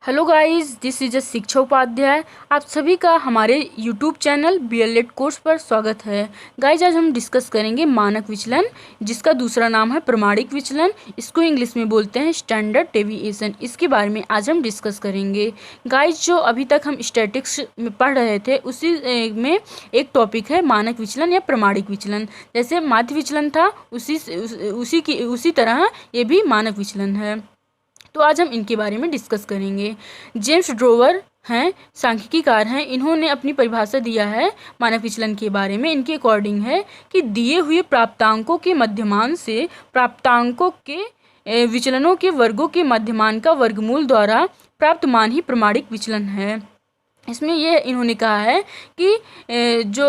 Hello guys, this is a शिक्षा उपाध्याय। आप सभी का हमारे यूट्यूब चैनल बीएलएड कोर्स पर स्वागत है। गाइस, आज हम डिस्कस करेंगे मानक विचलन, जिसका दूसरा नाम है प्रमाणिक विचलन। इसको इंग्लिश में बोलते हैं स्टैंडर्ड डेविएशन। इसके बारे में आज हम डिस्कस करेंगे। गाइस, जो अभी तक हम स्टैटिक्स में पढ़ रहे थे उसी में एक टॉपिक है मानक विचलन या प्रमाणिक विचलन। जैसे माध्य विचलन था उसी तरह ये भी मानक विचलन है। तो आज हम इनके बारे में डिस्कस करेंगे। जेम्स ड्रोवर हैं, सांख्यिकीकार हैं। इन्होंने अपनी परिभाषा दिया है मानक विचलन के बारे में। इनके अकॉर्डिंग है कि दिए हुए प्राप्तांकों के मध्यमान से प्राप्तांकों के विचलनों के वर्गों के मध्यमान का वर्गमूल द्वारा प्राप्त मान ही प्रमाणिक विचलन है। इसमें यह इन्होंने कहा है कि जो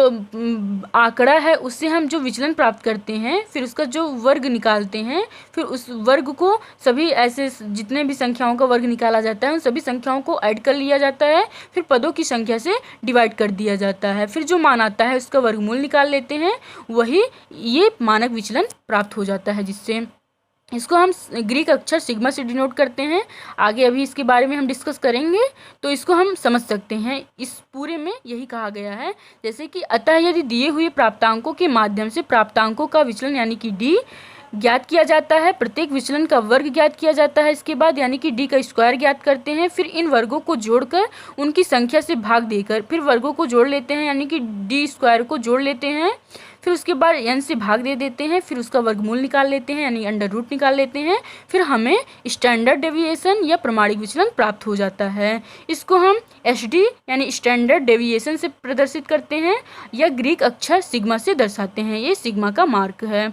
आंकड़ा है उससे हम जो विचलन प्राप्त करते हैं, फिर उसका जो वर्ग निकालते हैं, फिर उस वर्ग को सभी ऐसे जितने भी संख्याओं का वर्ग निकाला जाता है उन सभी संख्याओं को ऐड कर लिया जाता है, फिर पदों की संख्या से डिवाइड कर दिया जाता है, फिर जो मान आता है उसका वर्गमूल निकाल लेते हैं, वही ये मानक विचलन प्राप्त हो जाता है। जिससे इसको हम ग्रीक अक्षर सिग्मा से डिनोट करते हैं। आगे अभी इसके बारे में हम डिस्कस करेंगे तो इसको हम समझ सकते हैं। इस पूरे में यही कहा गया है, जैसे कि अतः यदि दिए हुए प्राप्तांकों के माध्यम से प्राप्तांकों का विचलन यानी कि डी ज्ञात किया जाता है, प्रत्येक विचलन का वर्ग ज्ञात किया जाता है इसके बाद, यानी कि डी का स्क्वायर ज्ञात करते हैं, फिर इन वर्गों को जोड़कर उनकी संख्या से भाग देकर फिर वर्गों को जोड़ लेते हैं, यानी कि डी स्क्वायर को जोड़ लेते हैं, फिर उसके बाद n से भाग दे देते हैं, फिर उसका वर्गमूल निकाल लेते हैं यानी अंडर रूट निकाल लेते हैं, फिर हमें स्टैंडर्ड डेविएशन या प्रमाणिक विचलन प्राप्त हो जाता है। इसको हम SD यानी स्टैंडर्ड डेविएशन से प्रदर्शित करते हैं या ग्रीक अक्षर सिग्मा से दर्शाते हैं। ये सिग्मा का मार्क है।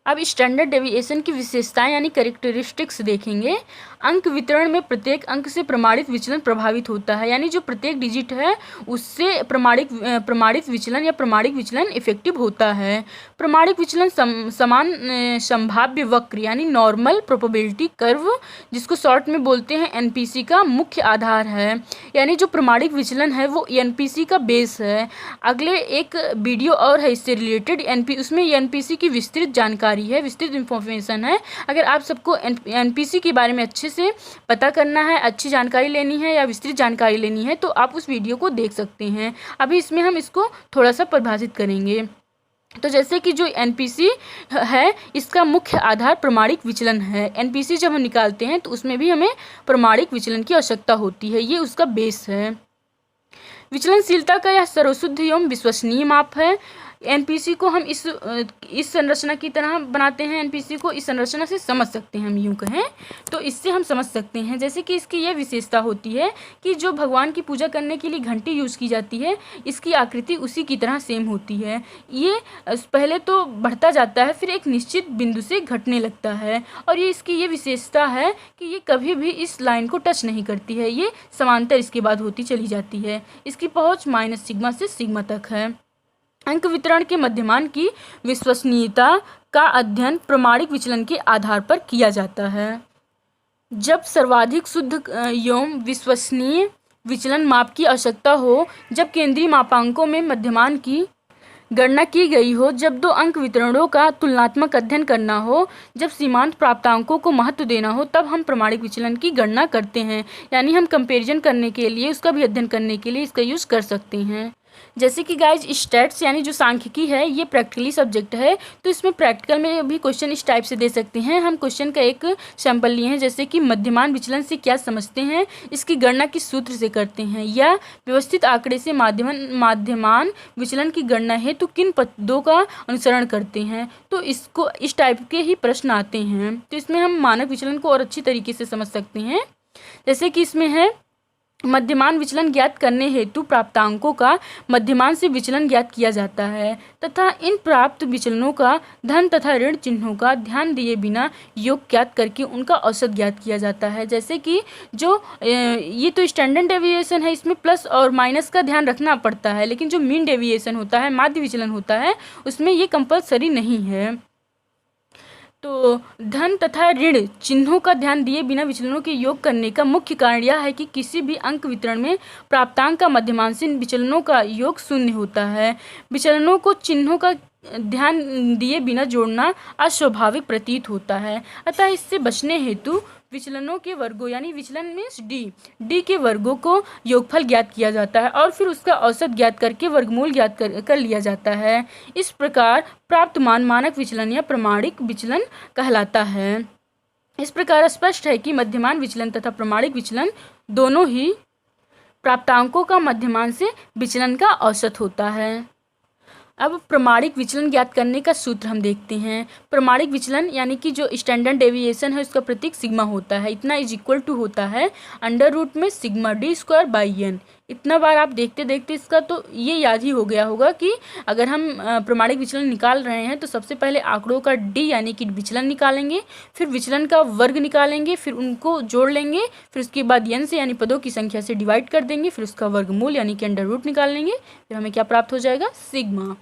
अब स्टैंडर्ड डेविएशन की विशेषताएं यानी कैरेक्टरिस्टिक्स देखेंगे। अंक वितरण में प्रत्येक अंक से प्रमाणित विचलन प्रभावित होता है, यानी जो प्रत्येक डिजिट है उससे प्रमाणित विचलन या प्रमाणिक विचलन इफेक्टिव होता है। प्रमाणिक विचलन समान संभाव्य वक्र यानी नॉर्मल प्रोबेबिलिटी कर्व, जिसको शॉर्ट में बोलते हैं NPC का मुख्य आधार है, यानी जो प्रमाणिक विचलन है वो NPC का बेस है। अगले एक वीडियो और है इससे रिलेटेड उसमें NPC की विस्तृत जानकारी है, विस्तृत इंफॉर्मेशन है। अगर आप सबको NPC के बारे में अच्छे से पता करना है, अच्छी जानकारी लेनी है या विस्तृत जानकारी लेनी है तो आप उस वीडियो को देख सकते हैं। अभी इसमें हम इसको थोड़ा सा परिभाषित करेंगे। तो जैसे कि जो NPC है इसका मुख्य आधार प्रमाणिक विचलन है। NPC जब हम निकालते हैं तो उसमें भी हमें प्रमाणिक विचलन की आवश्यकता होती है, ये उसका बेस है। विचलनशीलता का यह सर्वशुद्ध एवं विश्वसनीय माप है। NPC को हम इस संरचना की तरह बनाते हैं। NPC को इस संरचना से समझ सकते हैं, हम यूँ कहें तो इससे हम समझ सकते हैं। जैसे कि इसकी यह विशेषता होती है कि जो भगवान की पूजा करने के लिए घंटी यूज़ की जाती है, इसकी आकृति उसी की तरह सेम होती है। ये पहले तो बढ़ता जाता है, फिर एक निश्चित बिंदु से घटने लगता है, और ये इसकी ये विशेषता है कि ये कभी भी इस लाइन को टच नहीं करती है, ये समांतर इसके बाद होती चली जाती है। इसकी पहुँच माइनस सिग्मा से सिग्मा तक है। अंक वितरण के मध्यमान की विश्वसनीयता का अध्ययन प्रमाणिक विचलन के आधार पर किया जाता है। जब सर्वाधिक शुद्ध एवं विश्वसनीय विचलन माप की आवश्यकता हो, जब केंद्रीय मापांकों में मध्यमान की गणना की गई हो, जब दो अंक वितरणों का तुलनात्मक अध्ययन करना हो, जब सीमांत प्राप्तांकों को महत्व देना हो, तब हम प्रमाणिक विचलन की गणना करते हैं। यानी हम कंपैरिजन करने के लिए, उसका भी अध्ययन करने के लिए इसका यूज़ कर सकते हैं। जैसे कि गाइज स्टैट्स यानी जो सांख्यिकी है ये प्रैक्टिकली सब्जेक्ट है, तो इसमें प्रैक्टिकल में भी क्वेश्चन इस टाइप से दे सकते हैं। हम क्वेश्चन का एक सैंपल लिए हैं, जैसे कि मध्यमान विचलन से क्या समझते हैं, इसकी गणना किस सूत्र से करते हैं, या व्यवस्थित आंकड़े से माध्यमान विचलन की गणना है तो किन पदों का अनुसरण करते हैं। तो इसको इस टाइप के ही प्रश्न आते हैं। तो इसमें हम मानक विचलन को और अच्छी तरीके से समझ सकते हैं। जैसे कि इसमें है मध्यमान विचलन ज्ञात करने हेतु प्राप्तांकों का मध्यमान से विचलन ज्ञात किया जाता है तथा इन प्राप्त विचलनों का धन तथा ऋण चिन्हों का ध्यान दिए बिना योग ज्ञात करके उनका औसत ज्ञात किया जाता है। जैसे कि जो ये तो स्टैंडर्ड डेविएशन है, इसमें प्लस और माइनस का ध्यान रखना पड़ता है, लेकिन जो मीन डेविएशन होता है, माध्य विचलन होता है, उसमें ये कंपल्सरी नहीं है। तो धन तथा ऋण चिन्हों का ध्यान दिए बिना विचलनों के योग करने का मुख्य कारण यह है कि किसी भी अंक वितरण में प्राप्तांक का मध्यमान से विचलनों का योग शून्य होता है। विचलनों को चिन्हों का ध्यान दिए बिना जोड़ना अस्वाभाविक प्रतीत होता है, अतः इससे बचने हेतु विचलनों के वर्गों यानी विचलन मीन्स डी के वर्गों को योगफल ज्ञात किया जाता है और फिर उसका औसत ज्ञात करके वर्गमूल ज्ञात कर लिया जाता है। इस प्रकार प्राप्त मान मानक विचलन या प्रमाणिक विचलन कहलाता है। इस प्रकार स्पष्ट है कि मध्यमान विचलन तथा प्रमाणिक विचलन दोनों ही प्राप्तांकों का मध्यमान से विचलन का औसत होता है। अब प्रमाणिक विचलन ज्ञात करने का सूत्र हम देखते हैं। प्रमाणिक विचलन यानी कि जो स्टैंडर्ड डेविएशन है उसका प्रतीक सिग्मा होता है। इतना इज इक्वल टू होता है अंडर रूट में sigma D square by N. इतना बार आप देखते देखते इसका तो ये याद ही हो गया होगा कि अगर हम प्रमाणिक विचलन निकाल रहे हैं तो सबसे पहले आंकड़ों का डी यानी कि विचलन निकालेंगे, फिर विचलन का वर्ग निकालेंगे, फिर उनको जोड़ लेंगे, फिर उसके बाद एन से यानी पदों की संख्या से डिवाइड कर देंगे, फिर उसका वर्गमूल यानी कि अंडर रूट निकाल लेंगे, फिर हमें क्या प्राप्त हो जाएगा, सिग्मा।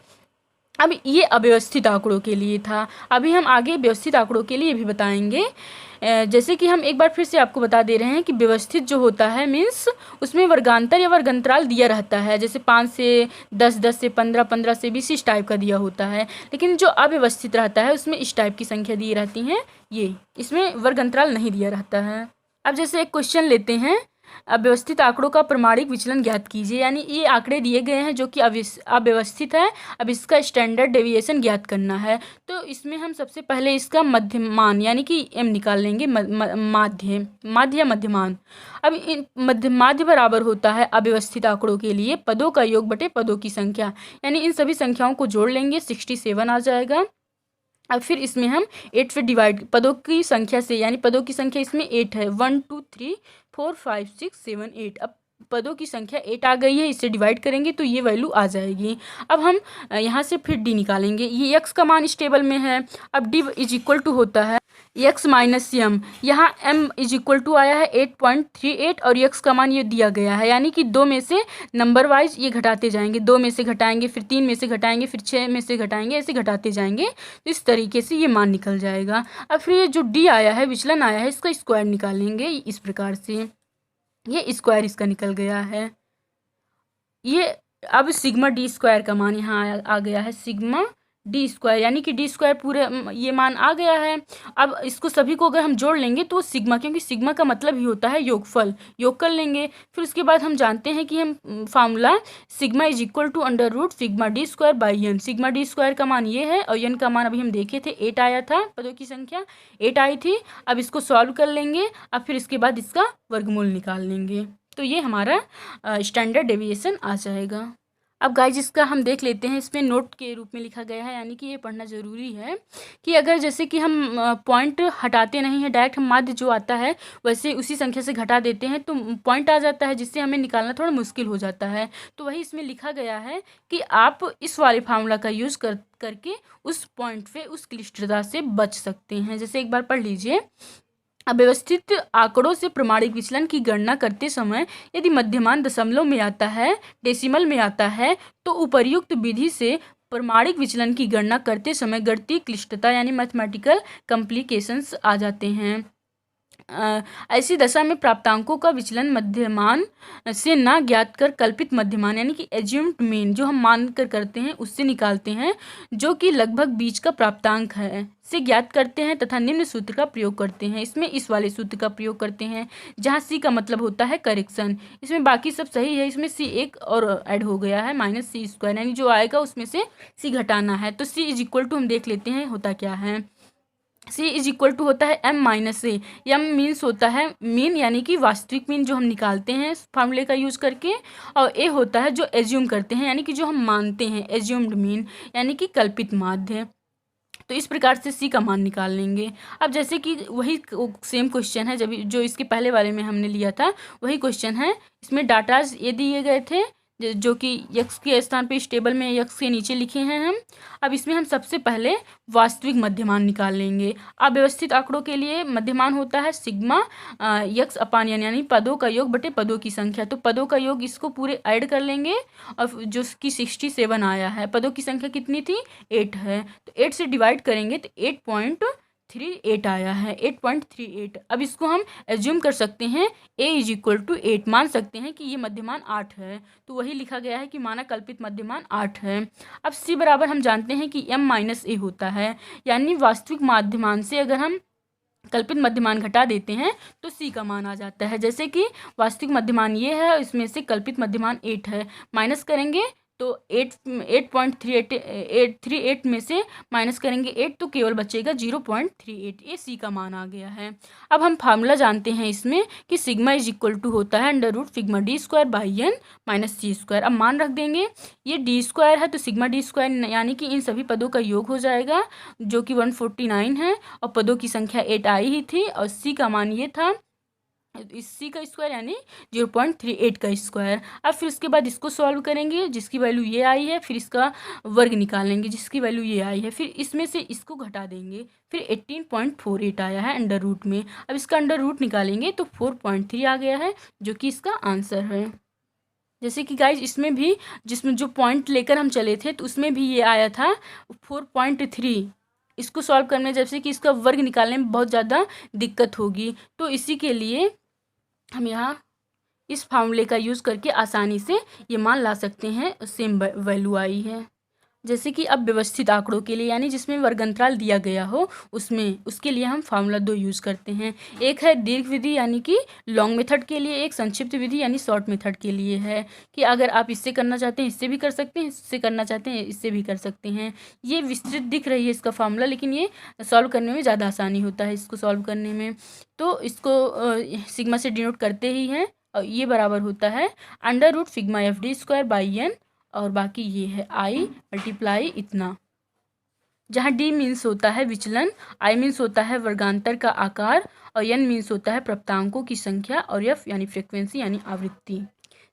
अब ये अव्यवस्थित आंकड़ों के लिए था। अभी हम आगे व्यवस्थित आंकड़ों के लिए भी बताएंगे। जैसे कि हम एक बार फिर से आपको बता दे रहे हैं कि व्यवस्थित जो होता है मीन्स उसमें वर्गांतर या वर्गांतराल दिया रहता है। जैसे 5 से 10, 10 से 15, 15 से 20 इस टाइप का दिया होता है। लेकिन जो अव्यवस्थित रहता है उसमें इस टाइप की संख्या दी रहती हैं, ये इसमें वर्गांतराल नहीं दिया रहता है। अब जैसे एक क्वेश्चन लेते हैं, अव्यवस्थित आंकड़ों का प्रमाणिक विचलन ज्ञात कीजिए। यानी ये आंकड़े दिए गए हैं जो कि अव्यवस्थित है, अब इसका स्टैंडर्ड डेविएशन ज्ञात करना है। तो इसमें हम सबसे पहले इसका मध्यमान यानी कि एम निकाल लेंगे, माध्य या मध्यमान। अब माध्य बराबर होता है अव्यवस्थित आंकड़ों के लिए पदों का योग बटे पदों की संख्या, यानी इन सभी संख्याओं को जोड़ लेंगे, 67 आ जाएगा। अब फिर इसमें हम 8 से डिवाइड पदों की संख्या से, यानी पदों की संख्या इसमें 8 है, 1 2 3 4 5 6 7 8। अब पदों की संख्या 8 आ गई है, इससे डिवाइड करेंगे तो ये वैल्यू आ जाएगी। अब हम यहाँ से फिर डी निकालेंगे। ये x का मान इस टेबल में है। अब डी इज इक्वल टू होता है x माइनस एम। यहाँ m इज इक्वल टू आया है 8.38 और x का मान ये दिया गया है, यानी कि 2 में से नंबर वाइज ये घटाते जाएंगे। 2 में से घटाएंगे, फिर 3 में से घटाएंगे, फिर 6 में से घटाएंगे, ऐसे घटाते जाएंगे। तो इस तरीके से ये मान निकल जाएगा। अब फिर ये जो डी आया है, विचलन आया है, इसका स्क्वायर निकालेंगे इस प्रकार से। ये स्क्वायर इसका निकल गया है। ये अब सिग्मा डी स्क्वायर का मान यहाँ आ गया है, सिग्मा डी स्क्वायर, यानी कि डी स्क्वायर पूरे ये मान आ गया है। अब इसको सभी को अगर हम जोड़ लेंगे तो सिग्मा, क्योंकि सिग्मा का मतलब ही होता है योगफल, योग कर लेंगे। फिर उसके बाद हम जानते हैं कि हम formula sigma is equal to under root sigma D square by N. Sigma D square का मान ये है और एन का मान अभी हम देखे थे 8 आया था, पदों की संख्या 8 आई थी। अब इसको सॉल्व कर लेंगे, अब फिर इसके बाद इसका वर्गमूल निकाल लेंगे, तो ये हमारा स्टैंडर्ड डेविएशन आ जाएगा। अब गाइज इसका हम देख लेते हैं, इसमें नोट के रूप में लिखा गया है, यानी कि ये पढ़ना ज़रूरी है कि अगर जैसे कि हम पॉइंट हटाते नहीं हैं, डायरेक्ट हम माध्य जो आता है वैसे उसी संख्या से घटा देते हैं तो पॉइंट आ जाता है, जिससे हमें निकालना थोड़ा मुश्किल हो जाता है। तो वही इसमें लिखा गया है कि आप इस वाले फार्मूला का यूज़ करके उस पॉइंट पे उस क्लिष्टता से बच सकते हैं। जैसे एक बार पढ़ लीजिए, अव्यवस्थित आंकड़ों से प्रमाणिक विचलन की गणना करते समय यदि मध्यमान दशमलव में आता है, डेसिमल में आता है, तो उपर्युक्त विधि से प्रमाणिक विचलन की गणना करते समय गणितीय क्लिष्टता यानी मैथमेटिकल कॉम्प्लिकेशंस आ जाते हैं। ऐसी दशा में प्राप्तांकों का विचलन मध्यमान से ना ज्ञात कर कल्पित मध्यमान यानी कि एज्यूम्ड मीन जो हम मान कर करते हैं उससे निकालते हैं, जो कि लगभग बीच का प्राप्तांक है, से ज्ञात करते हैं तथा निम्न सूत्र का प्रयोग करते हैं। इसमें इस वाले सूत्र का प्रयोग करते हैं जहां सी का मतलब होता है करेक्शन। इसमें बाकी सब सही है, इसमें सी एक और ऐड हो गया है माइनस सी स्क्वायर, यानी जो आएगा उसमें से सी घटाना है। तो सी इज इक्वल टू हम देख लेते हैं होता क्या है। सी इज इक्वल टू होता है एम माइनस ए। एम मीन्स होता है मीन यानी कि वास्तविक मीन जो हम निकालते हैं फार्मूले का यूज़ करके, और ए होता है जो एज्यूम करते हैं यानी कि जो हम मानते हैं, एज्यूम्ड मीन यानी कि कल्पित माध्य। तो इस प्रकार से सी का मान निकाल लेंगे। अब जैसे कि वही सेम क्वेश्चन है जब जो इसके पहले वाले में हमने लिया था, वही क्वेश्चन है। इसमें डाटाज ये दिए गए थे जो कि यक्स के स्थान पे इस टेबल में यक्स के नीचे लिखे हैं हम। अब इसमें हम सबसे पहले वास्तविक मध्यमान निकाल लेंगे। अव्यवस्थित आंकड़ों के लिए मध्यमान होता है सिग्मा यक्स अपान एन, यानी पदों का योग बटे पदों की संख्या। तो पदों का योग इसको पूरे ऐड कर लेंगे और जो कि 67 आया है, पदों की संख्या कितनी थी 8 है, तो 8 से डिवाइड करेंगे तो 8.38 आया है, 8.38। अब इसको हम एज्यूम कर सकते हैं a इज इक्वल टू 8, मान सकते हैं कि ये मध्यमान 8 है, तो वही लिखा गया है कि माना कल्पित मध्यमान 8 है। अब c बराबर हम जानते हैं कि m माइनस ए होता है, यानी वास्तविक मध्यमान से अगर हम कल्पित मध्यमान घटा देते हैं तो सी का मान आ जाता है। जैसे कि वास्तविक मध्यमान ये है, इसमें से कल्पित मध्यमान 8 है, माइनस करेंगे तो 8.38 में से माइनस करेंगे 8 तो केवल बचेगा 0.38। ये सी का मान आ गया है। अब हम फार्मूला जानते हैं इसमें कि सिग्मा इज इक्वल टू होता है under root sigma D square by N minus C square. अब मान रख देंगे, ये डी स्क्वायर है तो सिग्मा डी स्क्वायर यानी कि इन सभी पदों का योग हो जाएगा जो कि 149 है, और पदों की संख्या 8 आई ही थी, और सी का मान ये था, इस सी का स्क्वायर यानी 0.38 का स्क्वायर। अब फिर उसके बाद इसको सॉल्व करेंगे जिसकी वैल्यू ये आई है, फिर इसका वर्ग निकालेंगे जिसकी वैल्यू ये आई है, फिर इसमें से इसको घटा देंगे, फिर 18.48 आया है अंडर रूट में। अब इसका अंडर रूट निकालेंगे तो 4.3 आ गया है जो कि इसका आंसर है। जैसे कि गाइज इसमें भी जिसमें जो पॉइंट लेकर हम चले थे तो उसमें भी ये आया था 4.3। इसको सॉल्व करने जैसे कि इसका वर्ग निकालने में बहुत ज़्यादा दिक्कत होगी, तो इसी के लिए हम यहाँ इस फार्मूले का यूज़ करके आसानी से ये मान ला सकते हैं, सेम वैल्यू आई है। जैसे कि अब व्यवस्थित आंकड़ों के लिए यानी जिसमें वर्गांतराल दिया गया हो उसके लिए हम फार्मूला 2 यूज़ करते हैं। एक है दीर्घ विधि यानी कि लॉन्ग मेथड के लिए, एक संक्षिप्त विधि यानी शॉर्ट मेथड के लिए है कि अगर आप इससे करना चाहते हैं इससे भी कर सकते हैं, इससे करना चाहते हैं इससे भी कर सकते हैं। ये विस्तृत दिख रही है इसका फार्मूला, लेकिन ये सॉल्व करने में ज़्यादा आसानी होता है इसको सॉल्व करने में। तो इसको सिग्मा से डिनोट करते ही हैं, और ये बराबर होता है under root sigma F D square by N, और बाकी ये है आई मल्टीप्लाई इतना, जहाँ डी मीन्स होता है विचलन, आई मीन्स होता है वर्गांतर का आकार, और एन मीन्स होता है प्राप्तांकों की संख्या, और एफ यानी फ्रिक्वेंसी यानी आवृत्ति।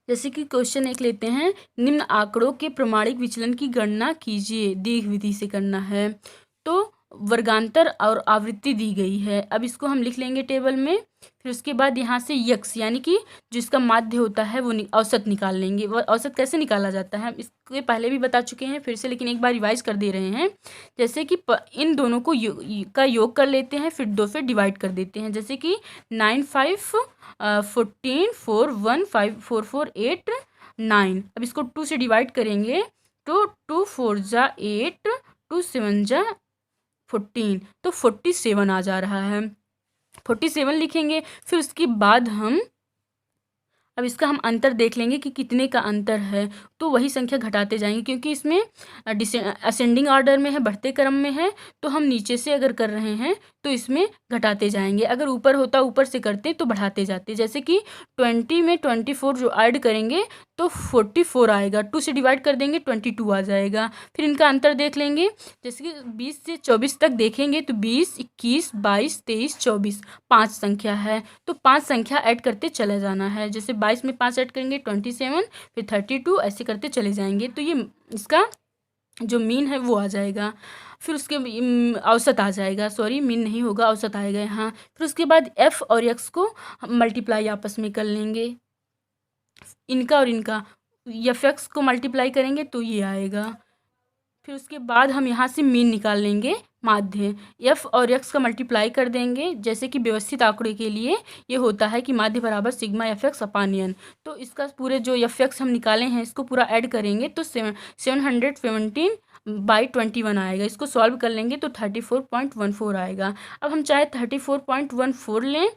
जैसे कि क्वेश्चन एक लेते हैं, निम्न आंकड़ों के प्रमाणिक विचलन की गणना कीजिए, दीर्घ विधि से करना है। तो वर्गांतर और आवृत्ति दी गई है, अब इसको हम लिख लेंगे टेबल में। फिर उसके बाद यहाँ से यक्स यानी कि जिसका माध्य होता है वो औसत निकाल लेंगे। वो औसत कैसे निकाला जाता है हम इसके पहले भी बता चुके हैं फिर से, लेकिन एक बार रिवाइज कर दे रहे हैं। जैसे कि इन दोनों को का योग कर लेते हैं, फिर 2 से डिवाइड कर देते हैं। जैसे कि 9 5 14 4 1 5 4 4 8 9। अब इसको 2 से डिवाइड करेंगे तो 2 4 जा 8 2 7 जा 14, तो 47 आ जा रहा है। 47 लिखेंगे। फिर उसके बाद अब इसका हम अंतर देख लेंगे कि कितने का अंतर है, तो वही संख्या घटाते जाएंगे क्योंकि इसमें असेंडिंग ऑर्डर में है, बढ़ते क्रम में है, तो हम नीचे से अगर कर रहे हैं तो इसमें घटाते जाएंगे। अगर ऊपर होता ऊपर से करते तो बढ़ाते जाते। जैसे कि 20 में 24 जो ऐड करेंगे तो 44 आएगा, 2 से डिवाइड कर देंगे 22 आ जाएगा। फिर इनका अंतर देख लेंगे, जैसे कि 20 से 24 तक देखेंगे तो 20 21 22 23 24 5 संख्या है, तो 5 संख्या ऐड करते चले जाना है। जैसे 22 में 5 ऐड करेंगे 27, फिर 32, ऐसे करते चले जाएंगे, तो ये इसका जो मीन है वो आ जाएगा। फिर उसके औसत आ जाएगा, सॉरी मीन नहीं होगा, औसत आएगा यहाँ। फिर उसके बाद एफ और एक्स को हम मल्टीप्लाई आपस में कर लेंगे, इनका और इनका एफ एक्स को मल्टीप्लाई करेंगे तो ये आएगा। फिर उसके बाद हम यहाँ से मीन निकाल लेंगे, माध्य एफ और एक्स का मल्टीप्लाई कर देंगे। जैसे कि व्यवस्थित आंकड़े के लिए ये होता है कि माध्य बराबर सिग्मा एफ एक्स अपान एन, तो इसका पूरे जो एफ एक्स हम निकाले हैं इसको पूरा ऐड करेंगे तो 717/21 आएगा। इसको सॉल्व कर लेंगे तो 34.14 आएगा। अब हम चाहे 34.14 लें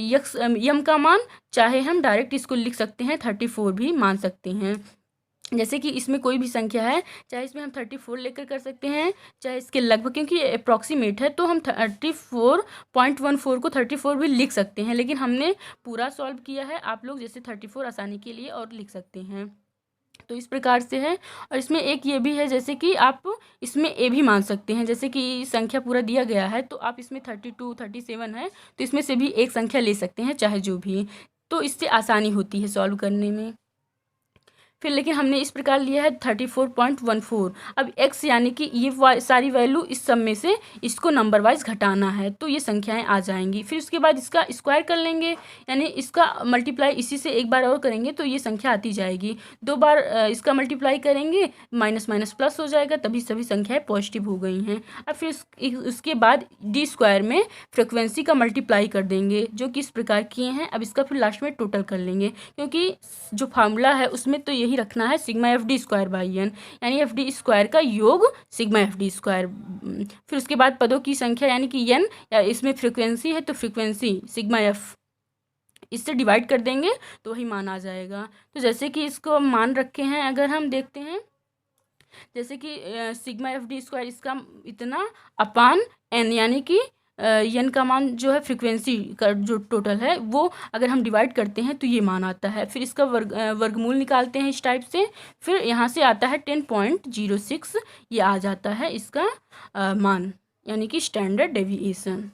यक्स यम का मान, चाहे हम डायरेक्ट इसको लिख सकते हैं 34 भी मान सकते हैं। जैसे कि इसमें कोई भी संख्या है, चाहे इसमें हम 34 लेकर कर सकते हैं, चाहे इसके लगभग, क्योंकि अप्रॉक्सीमेट है तो हम 34.14 को 34 भी लिख सकते हैं, लेकिन हमने पूरा सॉल्व किया है। आप लोग जैसे 34 आसानी के लिए और लिख सकते हैं, तो इस प्रकार से है। और इसमें एक ये भी है, जैसे कि आप इसमें ए भी मान सकते हैं। जैसे कि संख्या पूरा दिया गया है तो आप इसमें 32 37 है तो इसमें से भी एक संख्या ले सकते हैं, चाहे जो भी, तो इससे आसानी होती है सॉल्व करने में। फिर लेकिन हमने इस प्रकार लिया है 34.14। अब x यानी कि ये सारी वैल्यू इस सब में से इसको नंबर वाइज घटाना है, तो ये संख्याएं आ जाएंगी। फिर उसके बाद इसका स्क्वायर कर लेंगे, यानी इसका मल्टीप्लाई इसी से एक बार और करेंगे तो ये संख्या आती जाएगी। 2 बार इसका मल्टीप्लाई करेंगे, माइनस माइनस प्लस हो जाएगा, तभी सभी संख्याएं पॉजिटिव हो गई हैं। अब फिर उसके बाद डी स्क्वायर में फ्रिक्वेंसी का मल्टीप्लाई कर देंगे, जो कि इस प्रकार किए हैं। अब इसका फिर लास्ट में टोटल कर लेंगे, क्योंकि जो फार्मूला है उसमें तो यही ही रखना है sigma F D square by N, यानी एफ डी स्क्वायर का योग सिग्मा एफ डी स्क्वायर। फिर उसके बाद पदों की संख्या यानी कि एन, या इसमें फ्रिक्वेंसी है तो फ्रिक्वेंसी सिग्मा एफ, इससे डिवाइड कर देंगे तो वही मान आ जाएगा। तो जैसे कि इसको मान रखे हैं, अगर हम देखते हैं जैसे कि सिग्मा एफ डी स्क्वायर इसका इतना अपान एन, यानी कि एन का मान जो है फ्रिक्वेंसी का जो टोटल है वो अगर हम डिवाइड करते हैं तो ये मान आता है। फिर इसका वर्गमूल निकालते हैं इस टाइप से, फिर यहाँ से आता है 10.06, ये आ जाता है इसका मान, यानी कि स्टैंडर्ड डेविएशन।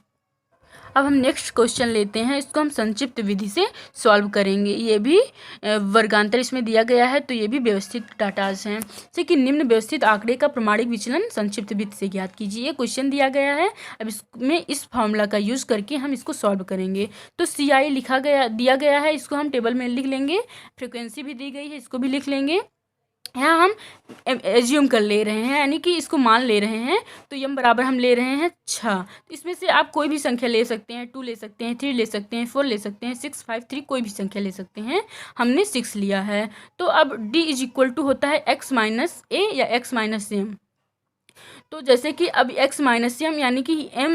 अब हम नेक्स्ट क्वेश्चन लेते हैं, इसको हम संक्षिप्त विधि से सॉल्व करेंगे। ये भी वर्गांतर इसमें दिया गया है, तो ये भी व्यवस्थित डाटाज हैं। जैसे कि निम्न व्यवस्थित आंकड़े का प्रमाणिक विचलन संक्षिप्त विधि से ज्ञात कीजिए। ये क्वेश्चन दिया गया है, अब इसमें इस फॉर्मूला का यूज़ करके हम इसको सॉल्व करेंगे। तो CI दिया गया है, इसको हम टेबल में लिख लेंगे। फ्रिक्वेंसी भी दी गई है, इसको भी लिख लेंगे। यहाँ हम एज्यूम कर ले रहे हैं, यानी कि इसको मान ले रहे हैं, तो यम बराबर हम ले रहे हैं 6। तो इसमें से आप कोई भी संख्या ले सकते हैं, 2 ले सकते हैं, 3 ले सकते हैं, 4 ले सकते हैं, 6, 5, 3 कोई भी संख्या ले सकते हैं। हमने 6 लिया है। तो अब D = होता है x माइनस ए या x माइनस एम। तो जैसे कि अब x माइनस एम यानी कि m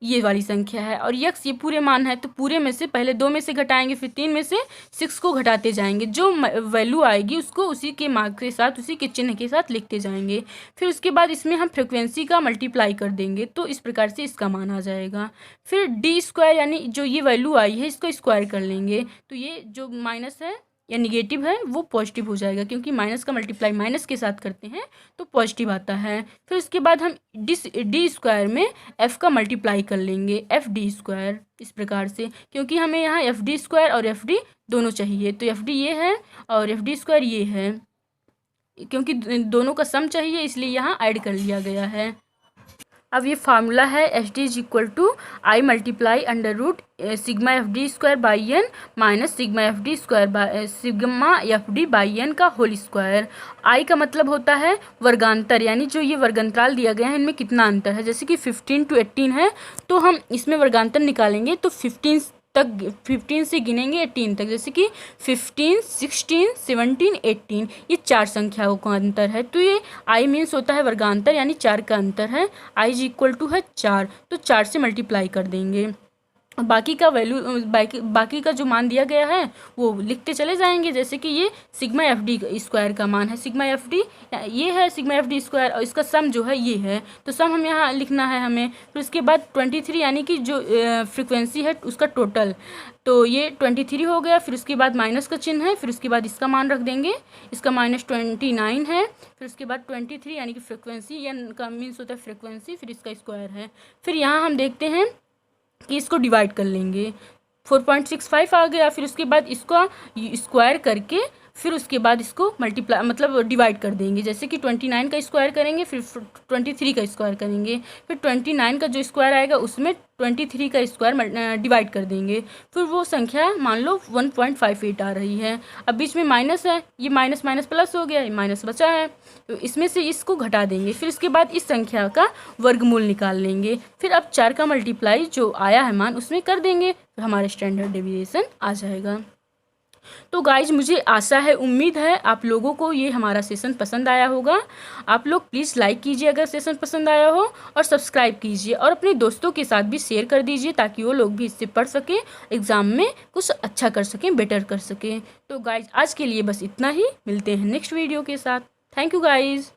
ये वाली संख्या है और x ये पूरे मान है, तो पूरे में से पहले 2 में से घटाएंगे, फिर 3 में से 6 को घटाते जाएंगे। जो वैल्यू आएगी उसको उसी के मार्क के साथ, उसी के चिन्ह के साथ लिखते जाएंगे। फिर उसके बाद इसमें हम फ्रिक्वेंसी का मल्टीप्लाई कर देंगे, तो इस प्रकार से इसका मान आ जाएगा। फिर D स्क्वायर यानी जो ये वैल्यू आई है इसको स्क्वायर कर लेंगे, तो ये जो माइनस है या निगेटिव है वो पॉजिटिव हो जाएगा, क्योंकि माइनस का मल्टीप्लाई माइनस के साथ करते हैं तो पॉजिटिव आता है। फिर उसके बाद हम डी स्क्वायर में f का मल्टीप्लाई कर लेंगे, एफ डी स्क्वायर, इस प्रकार से, क्योंकि हमें यहाँ एफ डी स्क्वायर और एफ डी दोनों चाहिए। तो एफ डी ये है और एफ डी स्क्वायर ये है, क्योंकि दोनों का सम चाहिए इसलिए यहाँ ऐड कर लिया गया है। अब ये फार्मूला है SD = I multiply under root sigma F D square by N minus sigma F D square sigma F D by N का होल स्क्वायर। I का मतलब होता है वर्गांतर, यानी जो ये वर्गांतराल दिया गया है इनमें कितना अंतर है। जैसे कि 15 to 18 है, तो हम इसमें वर्गांतर निकालेंगे तो 15 से गिनेंगे 18 तक। जैसे कि 15, 16, 17, 18 ये 4 संख्याओं का अंतर है, तो ये I मीन्स होता है वर्गांतर, यानी 4 का अंतर है। I = है 4, तो 4 से मल्टीप्लाई कर देंगे। बाकी का वैल्यू बाकी का जो मान दिया गया है वो लिखते चले जाएंगे। जैसे कि ये सिग्मा एफ डी स्क्वायर का मान है, सिग्मा एफ डी ये है सिग्मा एफ डी स्क्वायर, और इसका सम जो है ये है, तो सम हम यहाँ लिखना है हमें। फिर उसके बाद 23 यानी कि जो फ्रिक्वेंसी है उसका टोटल, तो ये 23 हो गया। फिर उसके बाद माइनस का चिन्ह है, फिर उसके बाद इसका मान रख देंगे, इसका -29 है। फिर उसके बाद 23 यानी कि फ्रिक्वेंसी, या का मीन्स होता है फ्रिक्वेंसी, फिर इसका स्क्वायर है। फिर यहाँ हम देखते हैं कि इसको डिवाइड कर लेंगे, 4.65 आ गया। फिर उसके बाद इसको स्क्वायर करके फिर उसके बाद इसको मल्टीप्लाई मतलब डिवाइड कर देंगे। जैसे कि 29 का स्क्वायर करेंगे, फिर 23 का स्क्वायर करेंगे, फिर 29 का जो स्क्वायर आएगा उसमें 23 का स्क्वायर डिवाइड कर देंगे। फिर वो संख्या मान लो 1.58 आ रही है। अब बीच में माइनस है, ये माइनस माइनस प्लस हो गया, ये माइनस बचा है, तो इसमें से इसको घटा देंगे। फिर इसके बाद इस संख्या का वर्गमूल निकाल लेंगे। फिर अब 4 का मल्टीप्लाई जो आया है मान उसमें कर देंगे, तो हमारे स्टैंडर्ड डेविएशन आ जाएगा। तो गाइज मुझे आशा है, उम्मीद है आप लोगों को ये हमारा सेशन पसंद आया होगा। आप लोग प्लीज़ लाइक कीजिए अगर सेशन पसंद आया हो, और सब्सक्राइब कीजिए और अपने दोस्तों के साथ भी शेयर कर दीजिए, ताकि वो लोग भी इससे पढ़ सकें, एग्ज़ाम में कुछ अच्छा कर सकें, बेटर कर सकें। तो गाइज आज के लिए बस इतना ही, मिलते हैं नेक्स्ट वीडियो के साथ। Thank you guys.